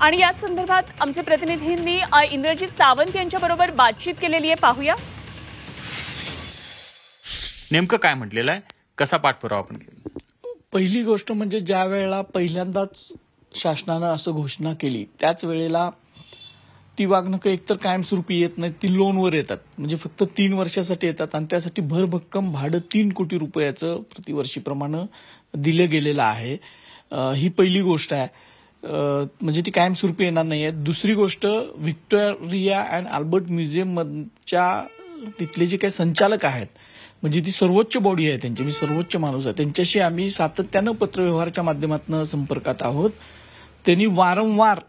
आणि या संदर्भात आमचे प्रतिनिधींनी इंद्रजित सावंत यांच्याबरोबर बातचीत केलेली आहे, पाहूया. नेमकं काय म्हटलेलं आहे, कसा पाठपुरावा आपण केला? पहिली गोष्ट म्हणजे ज्या वेळेला पहिल्यांदाच शासनानं असं घोषणा केली त्याच वेळेला ती वागणुकं एकतर कायमस्वरूपी येत नाहीत, ती लोनवर येतात. म्हणजे फक्त 3 वर्षासाठी येतात आणि त्यासाठी भरभक्कम भाडं 3 कोटी रुपयाचं प्रतिवर्षीप्रमाणे दिलं गेलेलं आहे. ही पहिली गोष्ट आहे. म्हणजे ती कायमस्वरूपी येणार नाहीये. दुसरी गोष्ट, व्हिक्टोरिया अँड अल्बर्ट म्युझियमच्या तिथले जे काही संचालक आहेत, म्हणजे ती सर्वोच्च बॉडी आहे त्यांची, मी सर्वोच्च माणूस आहे, त्यांच्याशी आम्ही सातत्यानं पत्रव्यवहाराच्या माध्यमातून संपर्कात आहोत. त्यांनी वारंवार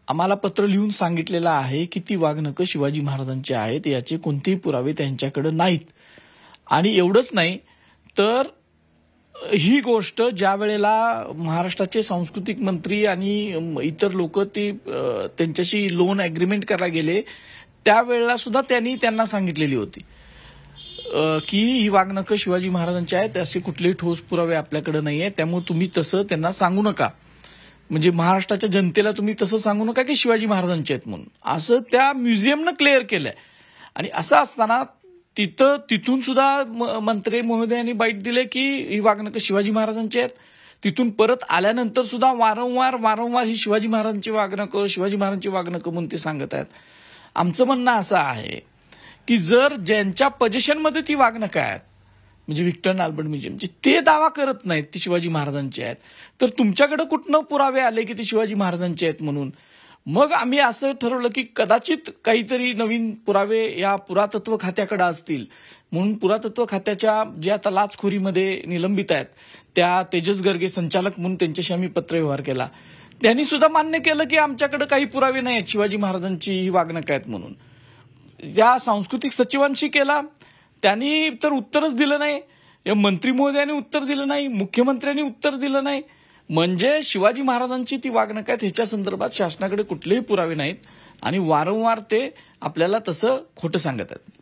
आम्हाला पत्र लिहून सांगितलेलं आहे की ती वाघनखं शिवाजी महाराजांची आहेत, याचे कोणतेही पुरावे त्यांच्याकडे नाहीत. आणि एवढंच नाही तर ही गोष्ट ज्या वेळेला महाराष्ट्राचे सांस्कृतिक मंत्री आणि इतर लोक त्यांच्याशी लोन अग्रीमेंट करायला गेले त्यावेळेला सुद्धा त्यांना सांगितलेली होती की ही वाघनखं शिवाजी महाराजांची आहेत, असे कुठलेही ठोस पुरावे आपल्याकडे नाहीये, त्यामुळे तुम्ही तसं त्यांना सांगू नका. म्हणजे महाराष्ट्राच्या जनतेला तुम्ही तसं सांगू नका की शिवाजी महाराजांचे आहेत म्हणून, असं त्या म्युझियमनं क्लिअर केलंय. आणि असं असताना तिथून सुद्धा मंत्री महोदयांनी बाईट दिले की ही वाघनखं शिवाजी महाराजांची आहेत. तिथून परत आल्यानंतर सुद्धा वारंवार ही शिवाजी महाराजांची वाघनखं म्हणून ते सांगत आहेत. आमचं म्हणणं असं आहे की जर ज्यांच्या पोझिशनमध्ये ती वाघनखं आहेत, म्हणजे व्हिक्टोरिया अल्बर्ट म्युझियमची, ते दावा करत नाहीत ती शिवाजी महाराजांची आहेत, तर तुमच्याकडे कुठनं पुरावे आले की ती शिवाजी महाराजांची आहेत म्हणून? मग आम्ही असं ठरवलं की कदाचित काहीतरी नवीन पुरावे या पुरातत्व खात्याकडे असतील, म्हणून पुरातत्व खात्याच्या जे आता लाचखोरीमध्ये निलंबित आहेत त्या तेजस गर्गे संचालक म्हणून त्यांच्याशी आम्ही पत्रव्यवहार केला. त्यांनी सुद्धा मान्य केलं की आमच्याकडे काही पुरावे नाही आहेत शिवाजी महाराजांची ही वाघनखं आहेत म्हणून. या सांस्कृतिक सचिवांशी केला, त्यांनी तर उत्तरच दिलं नाही. या मंत्री महोदयांनी उत्तर दिलं नाही, मुख्यमंत्र्यांनी उत्तर दिलं नाही. म्हणजे शिवाजी महाराजांची ती वाघनखं आहेत ह्याच्या संदर्भात शासनाकडे कुठलेही पुरावे नाहीत आणि वारंवार ते आपल्याला तसं खोटं सांगत आहेत.